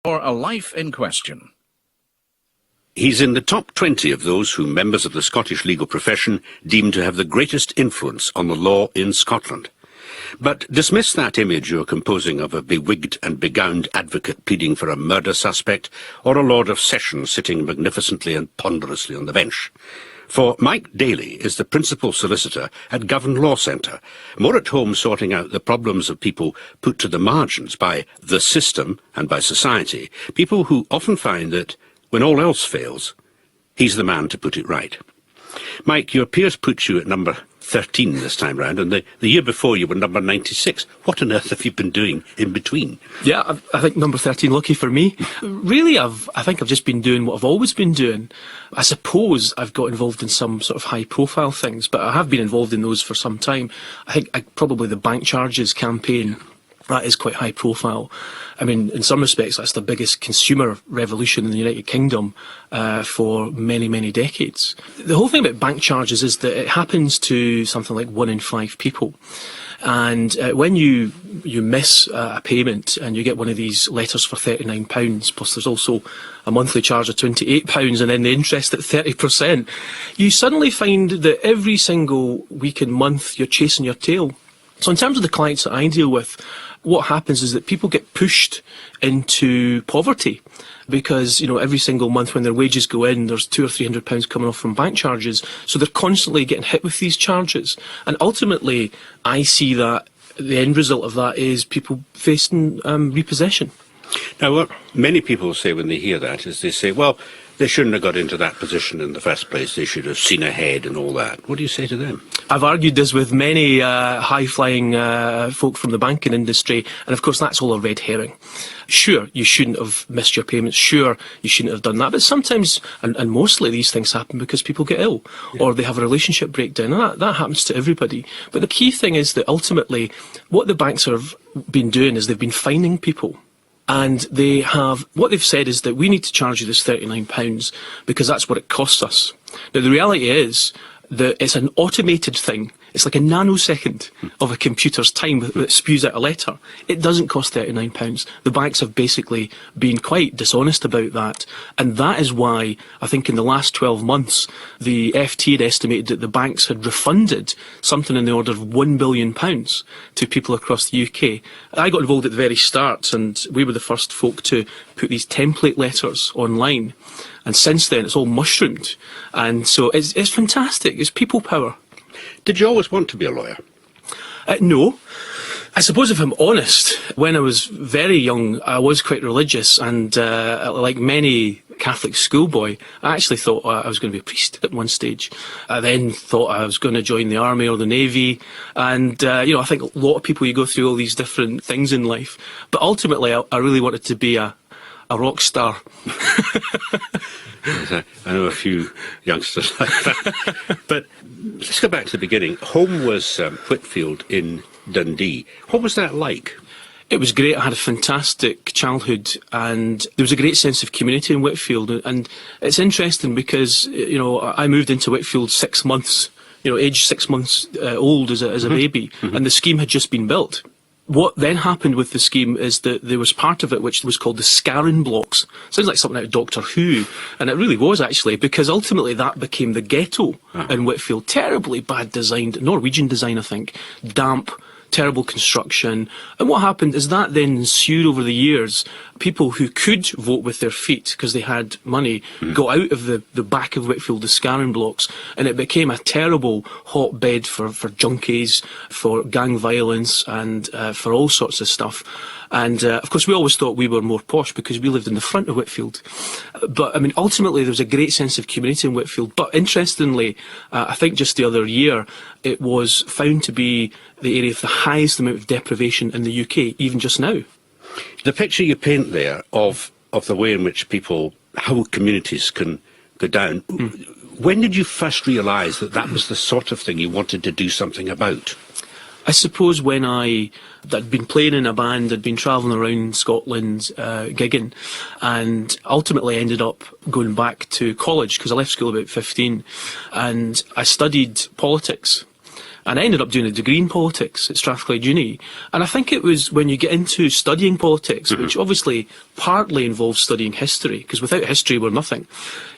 For a life in question. He's in the top 20 of those who members of the Scottish legal profession deem to have the greatest influence on the law in Scotland. But dismiss that image you're composing of a bewigged and begowned advocate pleading for a murder suspect, or a Lord of Session sitting magnificently and ponderously on the bench. For Mike Dailly is the principal solicitor at Govan Law Centre, more at home sorting out the problems of people put to the margins by the system and by society, people who often find that, when all else fails, he's the man to put it right. Mike, your peers put you at number 13 this time round, and the year before you were number 96. What on earth have you been doing in between? Yeah, I think number 13, lucky for me. Really, I think I've just been doing what I've always been doing. I suppose I've got involved in some sort of high-profile things, but I have been involved in those for some time. I think probably the bank charges campaign, that is quite high profile. I mean, in some respects, that's the biggest consumer revolution in the United Kingdom for many, many decades. The whole thing about bank charges is that it happens to something like 1 in 5 people. And when you miss a payment and you get one of these letters for £39, plus there's also a monthly charge of £28 and then the interest at 30%, you suddenly find that every single week and month you're chasing your tail. So in terms of the clients that I deal with, what happens is that people get pushed into poverty because, every single month when their wages go in, there's £200 or £300 coming off from bank charges. So they're constantly getting hit with these charges. And ultimately, I see that the end result of that is people facing repossession. Now, what many people say when they hear that is they say, well, they shouldn't have got into that position in the first place. They should have seen ahead and all that. What do you say to them? I've argued this with many high-flying folk from the banking industry, and of course that's all a red herring. Sure, you shouldn't have missed your payments. Sure, you shouldn't have done that. But sometimes, and mostly, these things happen because people get ill or they have a relationship breakdown, and that happens to everybody. But the key thing is that ultimately, what the banks have been doing is they've been fining people. And what they've said is that we need to charge you this £39 because that's what it costs us. Now, the reality is that it's an automated thing. It's like a nanosecond of a computer's time that spews out a letter. It doesn't cost £39. The banks have basically been quite dishonest about that. And that is why I think in the last 12 months, the FT had estimated that the banks had refunded something in the order of £1 billion to people across the UK. I got involved at the very start, and we were the first folk to put these template letters online. And since then, it's all mushroomed. And so it's fantastic. It's people power. Did you always want to be a lawyer? No. I suppose if I'm honest, when I was very young, I was quite religious, and like many Catholic schoolboy, I actually thought I was going to be a priest at one stage. I then thought I was going to join the army or the navy, and I think a lot of people, you go through all these different things in life, but ultimately I really wanted to be a rock star. I know a few youngsters like that. But let's go back to the beginning. Home was Whitfield in Dundee. What was that like? It was great. I had a fantastic childhood, and there was a great sense of community in Whitfield. And it's interesting because, I moved into Whitfield 6 months, age 6 months old as a baby, and the scheme had just been built. What then happened with the scheme is that there was part of it which was called the Scarron blocks. Sounds like something out of Doctor Who, and it really was actually, because ultimately that became the ghetto in Whitfield. Terribly bad designed, Norwegian design I think, damp, terrible construction. And what happened is that then ensued over the years. People who could vote with their feet because they had money got out of the back of Whitfield, the Scarron blocks, and it became a terrible hotbed for junkies, for gang violence, and for all sorts of stuff. And of course we always thought we were more posh because we lived in the front of Whitfield. But I mean, ultimately there was a great sense of community in Whitfield. But interestingly, I think just the other year, it was found to be the area of the highest amount of deprivation in the UK, even just now. The picture you paint there of the way in which how communities can go down, when did you first realise that that was the sort of thing you wanted to do something about? I suppose when I'd been playing in a band, I'd been travelling around Scotland gigging, and ultimately ended up going back to college because I left school about 15, and I studied politics. And I ended up doing a degree in politics at Strathclyde Uni. And I think it was when you get into studying politics, which obviously partly involves studying history, because without history we're nothing,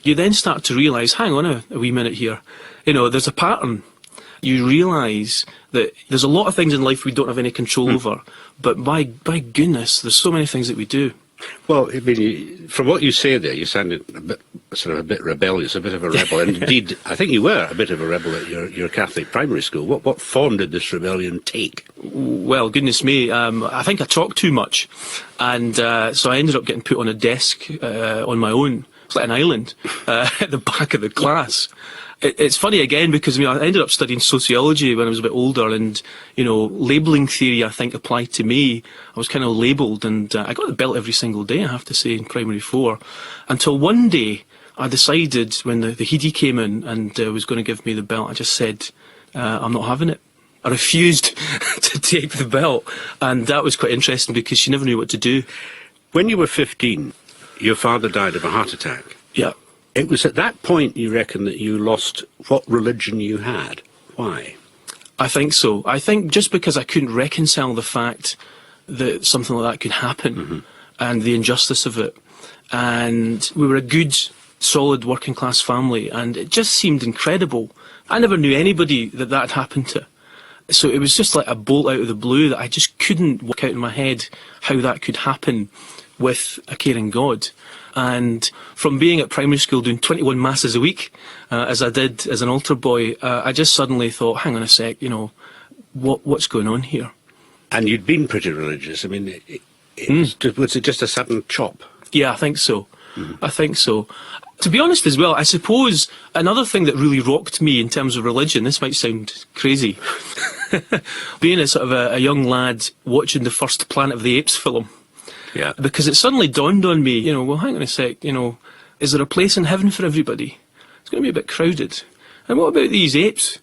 you then start to realise, hang on a wee minute here, you know, there's a pattern. You realise that there's a lot of things in life we don't have any control over, but by goodness, there's so many things that we do. Well, I mean, from what you say there, you sounded a bit rebellious, a bit of a rebel. And indeed, I think you were a bit of a rebel at your Catholic primary school. What form did this rebellion take? Well, goodness me, I think I talked too much. And so I ended up getting put on a desk on my own. It's like an island at the back of the class. It's funny again because I ended up studying sociology when I was a bit older, and labelling theory I think applied to me. I was kind of labelled, and I got the belt every single day, I have to say, in primary 4, until one day I decided when the Heedy came in and was going to give me the belt, I just said, I'm not having it. I refused to take the belt, and that was quite interesting because she never knew what to do. When you were 15, your father died of a heart attack. Yeah. It was at that point, you reckon, that you lost what religion you had. Why? I think so. I think just because I couldn't reconcile the fact that something like that could happen and the injustice of it. And we were a good, solid working class family, and it just seemed incredible. I never knew anybody that had happened to. So it was just like a bolt out of the blue that I just couldn't work out in my head how that could happen with a caring God. And from being at primary school doing 21 masses a week, as I did as an altar boy, I just suddenly thought, hang on a sec, what's going on here? And you'd been pretty religious. I mean, was it just a sudden chop? Yeah, I think so. I think so. To be honest as well, I suppose another thing that really rocked me in terms of religion, this might sound crazy, being a sort of a young lad watching the first Planet of the Apes film. Yeah. Because it suddenly dawned on me, well, hang on a sec, is there a place in heaven for everybody? It's going to be a bit crowded. And what about these apes?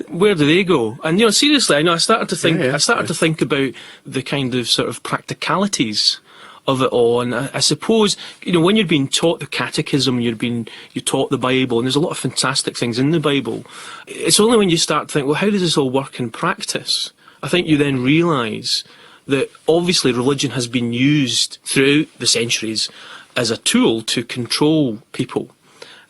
Where do they go? And, seriously, I started to think, to think about the kind of sort of practicalities of it all. And I suppose, when you're being taught the catechism, you're taught the Bible, and there's a lot of fantastic things in the Bible. It's only when you start to think, well, how does this all work in practice? I think you then realise that obviously religion has been used throughout the centuries as a tool to control people.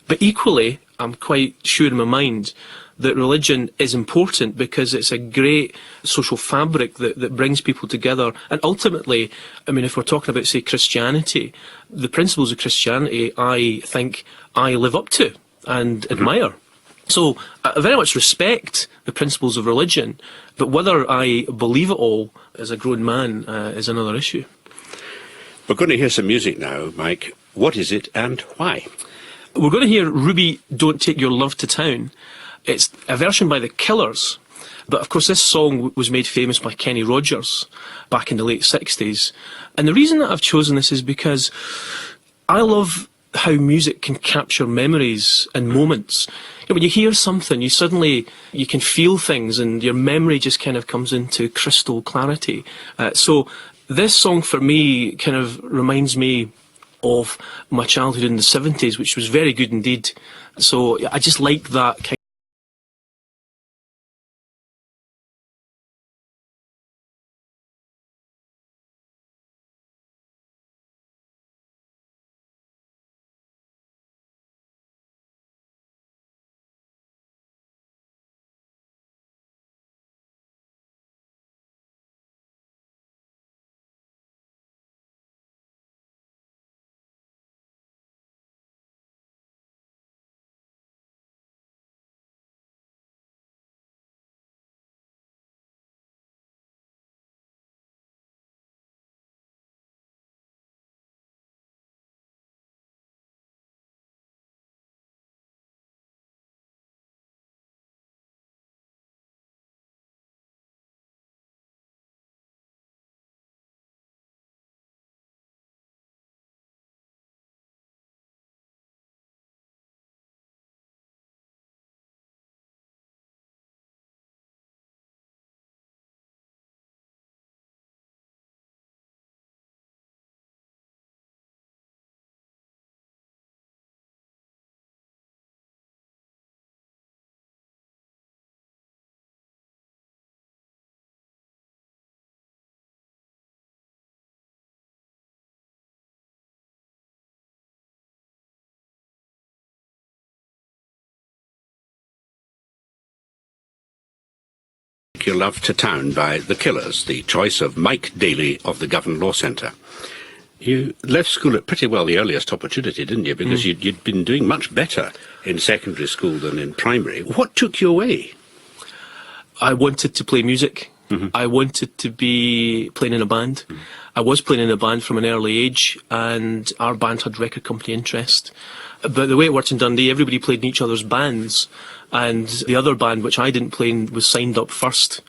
But equally, I'm quite sure in my mind that religion is important because it's a great social fabric that brings people together. And ultimately, if we're talking about, say, Christianity, the principles of Christianity, I think I live up to and admire. So I very much respect the principles of religion, but whether I believe it all as a grown man is another issue. We're going to hear some music now, Mike. What is it and why? We're going to hear Ruby, Don't Take Your Love to Town. It's a version by the Killers, but of course this song was made famous by Kenny Rogers back in the late 60s. And the reason that I've chosen this is because I love how music can capture memories and moments. When you hear something, you can feel things, and your memory just kind of comes into crystal clarity. So this song for me kind of reminds me of my childhood in the 70s, which was very good indeed. So I just like that kind your love to town by The Killers, the choice of Mike Dailly of the Govan Law Centre. You left school at pretty well the earliest opportunity, didn't you? Because you'd been doing much better in secondary school than in primary. What took you away? I wanted to play music. I wanted to be playing in a band. I was playing in a band from an early age, and our band had record company interest. But the way it worked in Dundee, everybody played in each other's bands, and the other band, which I didn't play in, was signed up first.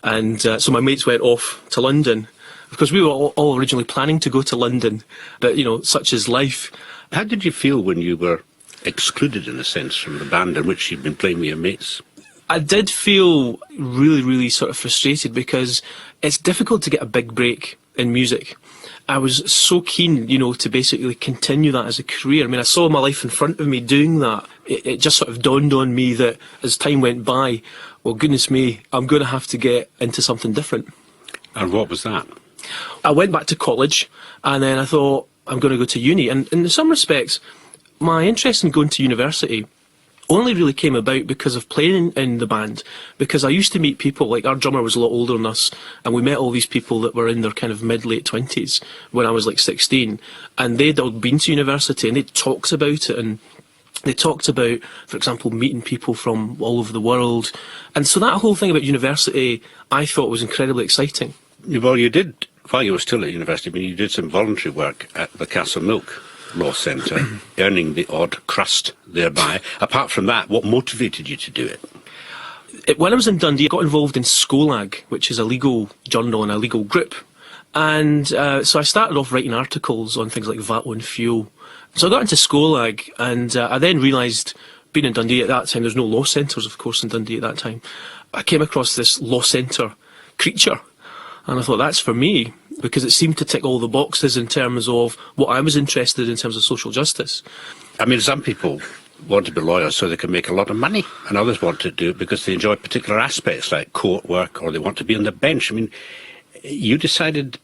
And so my mates went off to London, because we were all originally planning to go to London, but, you know, such is life. How did you feel when you were excluded, in a sense, from the band in which you'd been playing with your mates? I did feel really, really sort of frustrated, because it's difficult to get a big break in music. I was so keen, you know, to basically continue that as a career. I mean, I saw my life in front of me doing that. It just sort of dawned on me that as time went by, well, goodness me, I'm going to have to get into something different. And what was that? I went back to college, and then I thought, I'm going to go to uni. And in some respects, my interest in going to university only really came about because of playing in the band, because I used to meet people, like our drummer was a lot older than us, and we met all these people that were in their kind of mid-late 20s when I was like 16, and they'd all been to university, and they talked about it, and they talked about, for example, meeting people from all over the world. And so that whole thing about university, I thought was incredibly exciting. Well, you did, while you were still at university, I mean, you did some voluntary work at the Castle Milk Law Centre, earning the odd crust thereby. Apart from that, what motivated you to do it? When I was in Dundee, I got involved in SCOLAG, which is a legal journal and a legal group. And so I started off writing articles on things like VAT on fuel. So I got into SCOLAG, and I then realised, being in Dundee at that time, there's no law centres, of course, in Dundee at that time. I came across this law centre creature, and I thought, that's for me, because it seemed to tick all the boxes in terms of what I was interested in terms of social justice. I mean, some people want to be lawyers so they can make a lot of money, and others want to do it because they enjoy particular aspects like court work, or they want to be on the bench. I mean, you decided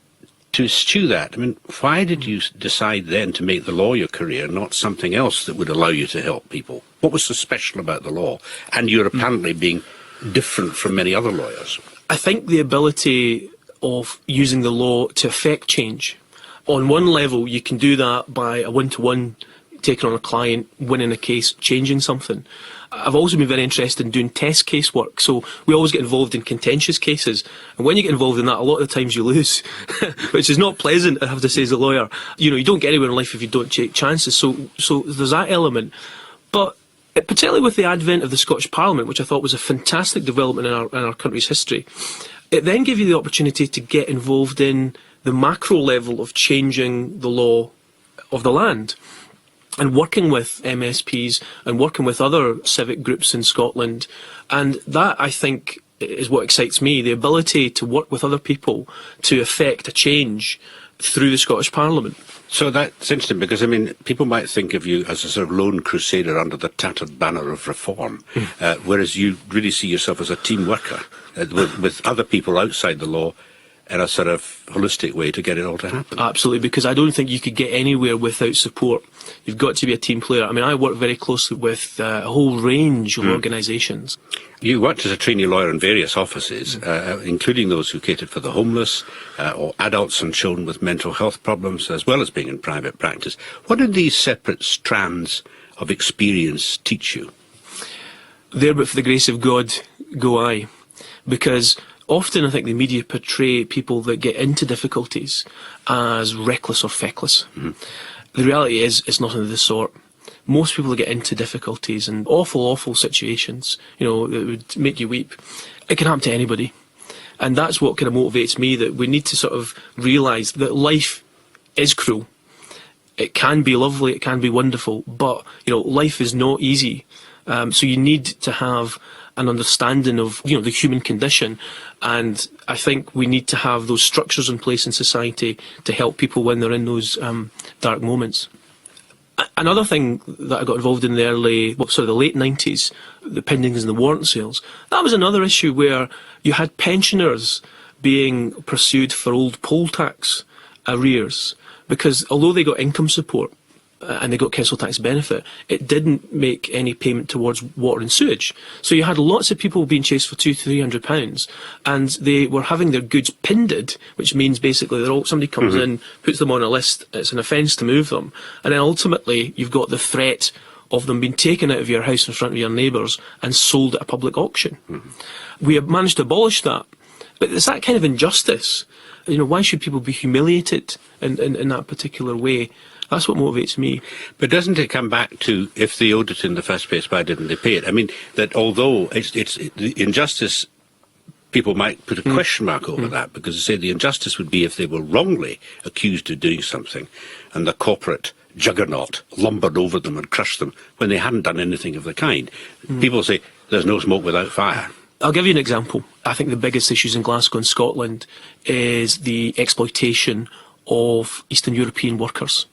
to eschew that. I mean, why did you decide then to make the law your career, not something else that would allow you to help people? What was so special about the law, and you're apparently being different from many other lawyers? I think the ability of using the law to affect change. On one level, you can do that by a one-to-one, taking on a client, winning a case, changing something. I've also been very interested in doing test case work, so we always get involved in contentious cases, and when you get involved in that, a lot of the times you lose, which is not pleasant, I have to say, as a lawyer. You know, you don't get anywhere in life if you don't take chances, so there's that element. But particularly with the advent of the Scottish Parliament, which I thought was a fantastic development in our country's history, it then gave you the opportunity to get involved in the macro level of changing the law of the land, and working with MSPs and working with other civic groups in Scotland. And that, I think, is what excites me, the ability to work with other people to effect a change through the Scottish Parliament. So that's interesting, because, I mean, people might think of you as a sort of lone crusader under the tattered banner of reform, whereas you really see yourself as a team worker with other people outside the law in a sort of holistic way to get it all to happen. Absolutely, because I don't think you could get anywhere without support. You've got to be a team player. I mean, I work very closely with a whole range of organisations. You worked as a trainee lawyer in various offices, including those who catered for the homeless, or adults and children with mental health problems, as well as being in private practice. What did these separate strands of experience teach you? There but for the grace of God go I. Because often I think the media portray people that get into difficulties as reckless or feckless. The reality is, it's nothing of the sort. Most people that get into difficulties and awful, awful situations, you know, that would make you weep, it can happen to anybody. And that's what kind of motivates me, that we need to sort of realise that life is cruel. It can be lovely, it can be wonderful, but, you know, life is not easy. So you need to have an understanding of, you know, the human condition, and I think we need to have those structures in place in society to help people when they're in those dark moments. Another thing that I got involved in the late 90s, the pendings and the warrant sales, that was another issue where you had pensioners being pursued for old poll tax arrears, because although they got income support, and they got council tax benefit, it didn't make any payment towards water and sewage. So you had lots of people being chased for £200 to £300, and they were having their goods pinded, which means basically somebody comes in, puts them on a list, it's an offence to move them, and then ultimately you've got the threat of them being taken out of your house in front of your neighbours and sold at a public auction. We have managed to abolish that, but it's that kind of injustice. Why should people be humiliated in that particular way? That's what motivates me. But doesn't it come back to, if they owed it in the first place, why didn't they pay it? I mean, that although it's the injustice, people might put a question mark over that, because they say the injustice would be if they were wrongly accused of doing something and the corporate juggernaut lumbered over them and crushed them when they hadn't done anything of the kind. People say there's no smoke without fire. I'll give you an example. I think the biggest issues in Glasgow and Scotland is the exploitation of Eastern European workers.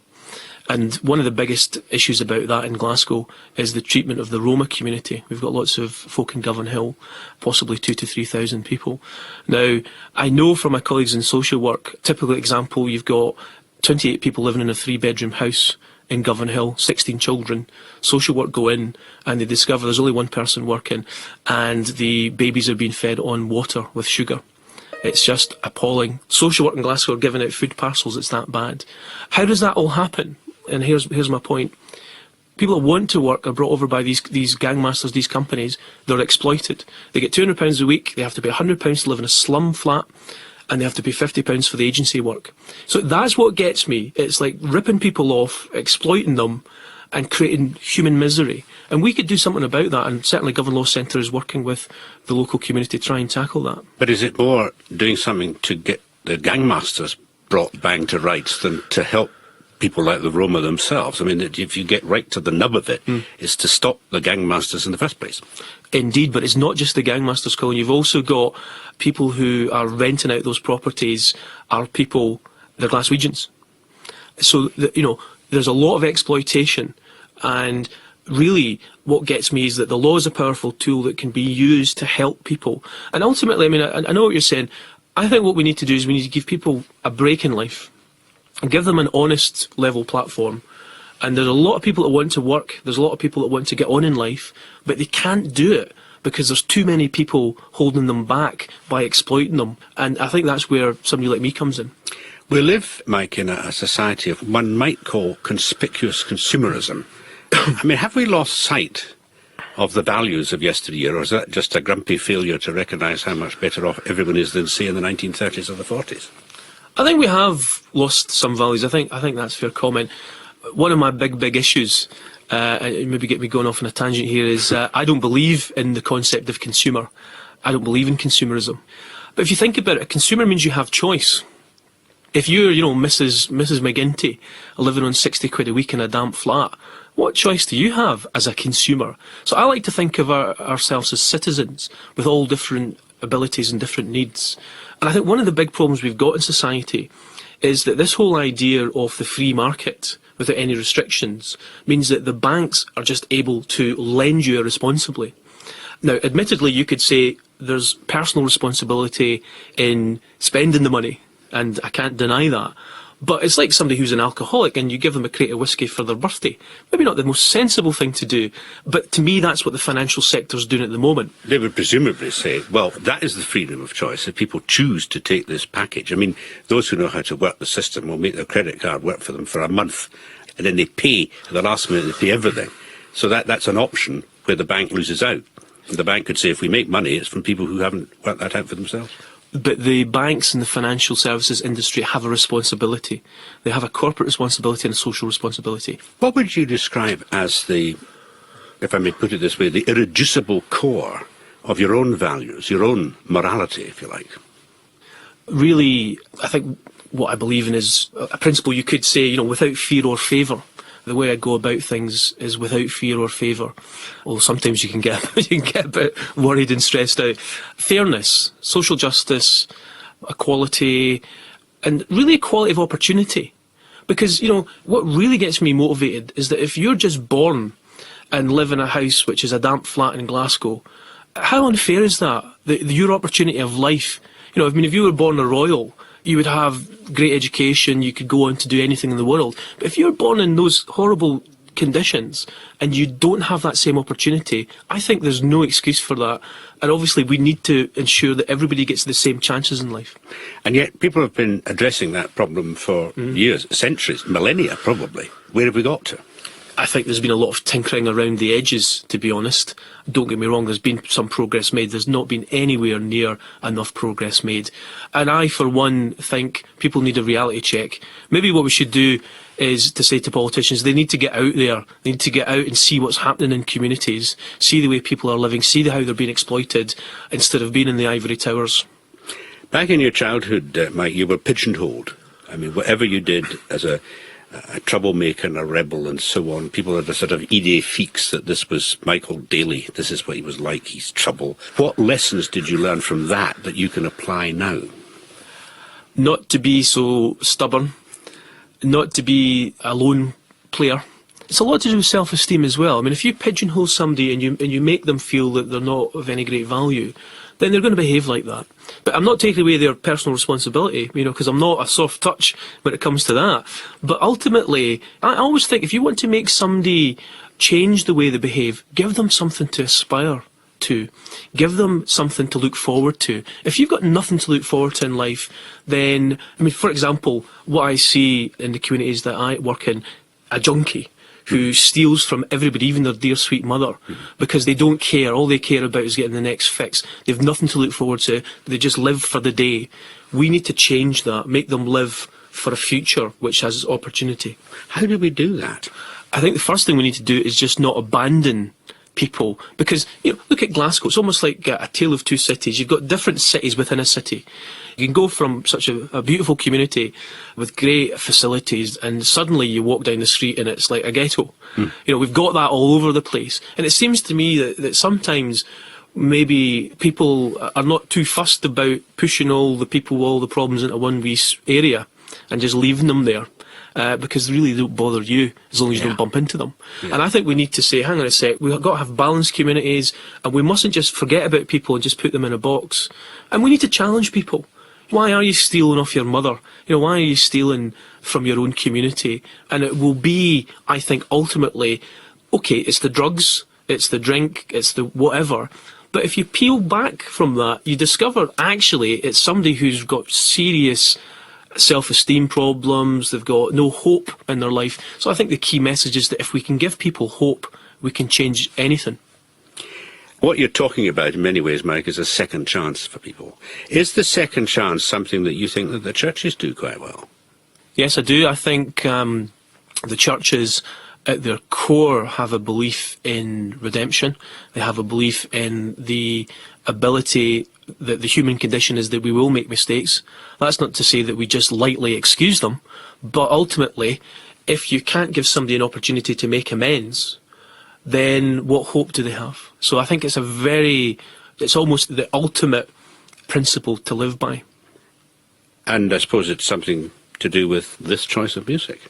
And one of the biggest issues about that in Glasgow is the treatment of the Roma community. We've got lots of folk in Govan Hill, possibly 2,000 to 3,000 people. Now, I know from my colleagues in social work, typical example, you've got 28 people living in a 3-bedroom house in Govan Hill, 16 children. Social work go in and they discover there's only one person working and the babies are being fed on water with sugar. It's just appalling. Social work in Glasgow are giving out food parcels, it's that bad. How does that all happen? And here's my point. People that want to work are brought over by these gangmasters, these companies. They're exploited. They get £200 a week, they have to pay £100 to live in a slum flat, and they have to pay £50 for the agency work. So that's what gets me. It's like ripping people off, exploiting them, and creating human misery. And we could do something about that, and certainly Govan Law Centre is working with the local community to try and tackle that. But is it more doing something to get the gangmasters brought bang to rights than to help people like the Roma themselves? I mean, if you get right to the nub of it, it's to stop the gangmasters in the first place. Indeed, but it's not just the gangmasters, Colin. You've also got people who are renting out those properties are people, they're Glaswegians. So, there's a lot of exploitation, and really what gets me is that the law is a powerful tool that can be used to help people. And ultimately, I mean, I know what you're saying. I think what we need to do is we need to give people a break in life and give them an honest level platform. And there's a lot of people that want to work, there's a lot of people that want to get on in life, but they can't do it because there's too many people holding them back by exploiting them. And I think that's where somebody like me comes in. We live, Mike, in a society of one might call conspicuous consumerism. I mean, have we lost sight of the values of yesteryear, or is that just a grumpy failure to recognise how much better off everyone is than, say, in the 1930s or the 40s? I think we have lost some values. I think that's a fair comment. One of my big issues, and maybe get me going off on a tangent here, is I don't believe in the concept of consumer. I don't believe in consumerism. But if you think about it, a consumer means you have choice. If you're, Mrs. McGinty, living on 60 quid a week in a damp flat, what choice do you have as a consumer? So I like to think of ourselves as citizens with all different abilities and different needs. And I think one of the big problems we've got in society is that this whole idea of the free market without any restrictions means that the banks are just able to lend you irresponsibly. Now, admittedly, you could say there's personal responsibility in spending the money, and I can't deny that. But it's like somebody who's an alcoholic and you give them a crate of whiskey for their birthday. Maybe not the most sensible thing to do, but to me that's what the financial sector's doing at the moment. They would presumably say, well, that is the freedom of choice. If people choose to take this package, I mean, those who know how to work the system will make their credit card work for them for a month, and then they pay at the last minute, they pay everything. So that's an option where the bank loses out. And the bank could say, if we make money, it's from people who haven't worked that out for themselves. But the banks and the financial services industry have a responsibility. They have a corporate responsibility and a social responsibility. What would you describe as the, if I may put it this way, the irreducible core of your own values, your own morality, if you like? Really, I think what I believe in is a principle you could say, without fear or favour. The way I go about things is without fear or favour. Well, sometimes you can get a bit worried and stressed out. Fairness, social justice, equality, and really equality of opportunity. Because, what really gets me motivated is that if you're just born and live in a house which is a damp flat in Glasgow, how unfair is that? Your opportunity of life. If you were born a royal, you would have great education, you could go on to do anything in the world. But if you're born in those horrible conditions and you don't have that same opportunity, I think there's no excuse for that. And obviously we need to ensure that everybody gets the same chances in life. And yet people have been addressing that problem for years, centuries, millennia probably. Where have we got to? I think there's been a lot of tinkering around the edges, to be honest. Don't get me wrong, there's been some progress made. There's not been anywhere near enough progress made. And I, for one, think people need a reality check. Maybe what we should do is to say to politicians, they need to get out there. They need to get out and see what's happening in communities, see the way people are living, see how they're being exploited, instead of being in the ivory towers. Back in your childhood, Mike, you were pigeonholed. I mean, whatever you did as a troublemaker and a rebel and so on, people had a sort of idée fixe that this was Michael Dailly, this is what he was like, he's trouble. What lessons did you learn from that you can apply now? Not to be so stubborn, not to be a lone player. It's a lot to do with self-esteem as well. I mean, if you pigeonhole somebody and you make them feel that they're not of any great value, then they're going to behave like that. But I'm not taking away their personal responsibility, because I'm not a soft touch when it comes to that. But ultimately, I always think if you want to make somebody change the way they behave, give them something to aspire to. Give them something to look forward to. If you've got nothing to look forward to in life, then, for example, what I see in the communities that I work in, a junkie who steals from everybody, even their dear sweet mother, because they don't care. All they care about is getting the next fix. They've nothing to look forward to. They just live for the day. We need to change that, make them live for a future which has opportunity. How do we do that? I think the first thing we need to do is just not abandon people, because look at Glasgow. It's almost like a tale of two cities. You've got different cities within a city. You can go from such a beautiful community with great facilities, and suddenly you walk down the street and it's like a ghetto. We've got that all over the place, and it seems to me that sometimes maybe people are not too fussed about pushing all the problems into one wee area and just leaving them there. Because they really don't bother you as long as you don't bump into them. And I think we need to say, hang on a sec, we've got to have balanced communities, and we mustn't just forget about people and just put them in a box. And we need to challenge people. Why are you stealing off your mother? Why are you stealing from your own community? And it will be, I think, ultimately, okay, it's the drugs, it's the drink, it's the whatever. But if you peel back from that, you discover actually it's somebody who's got serious self-esteem problems, they've got no hope in their life. So I think the key message is that if we can give people hope, we can change anything. What you're talking about in many ways, Mike, is a second chance for people. Is the second chance something that you think that the churches do quite well? Yes, I do. I think the churches at their core have a belief in redemption. They have a belief in the ability that the human condition is that we will make mistakes. That's not to say that we just lightly excuse them, but ultimately, if you can't give somebody an opportunity to make amends, then what hope do they have? So I think it's almost the ultimate principle to live by. And I suppose it's something to do with this choice of music.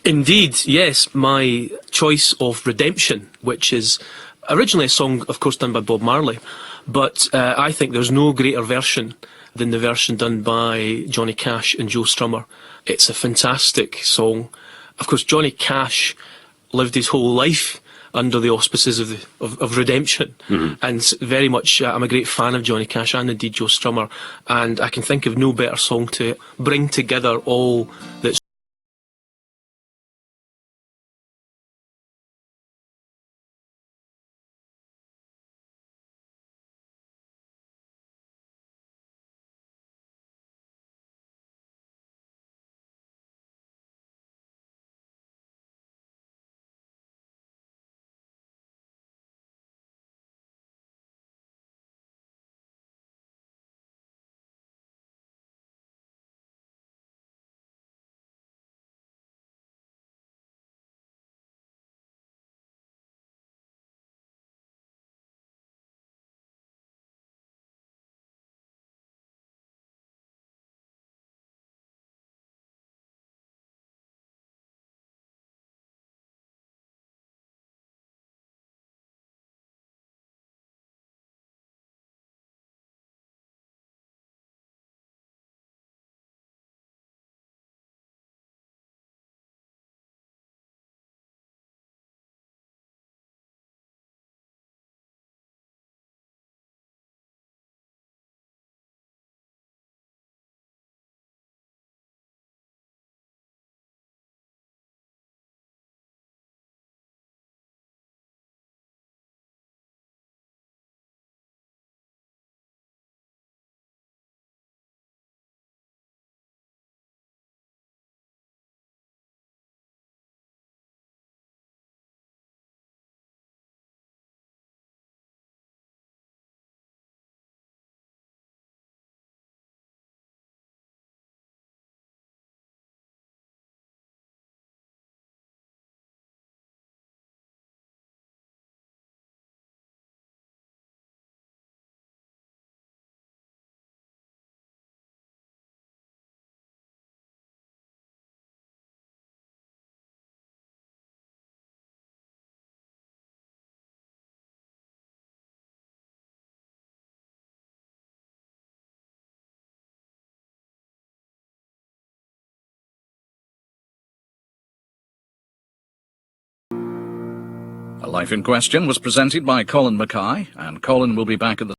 Indeed, yes, my choice of Redemption, which is originally a song, of course, done by Bob Marley, but I think there's no greater version than the version done by Johnny Cash and Joe Strummer. It's a fantastic song. Of course, Johnny Cash lived his whole life under the auspices of redemption, and very much I'm a great fan of Johnny Cash and indeed Joe Strummer, and I can think of no better song to bring together all that's A Life in Question was presented by Colin Mackay, and Colin will be back at the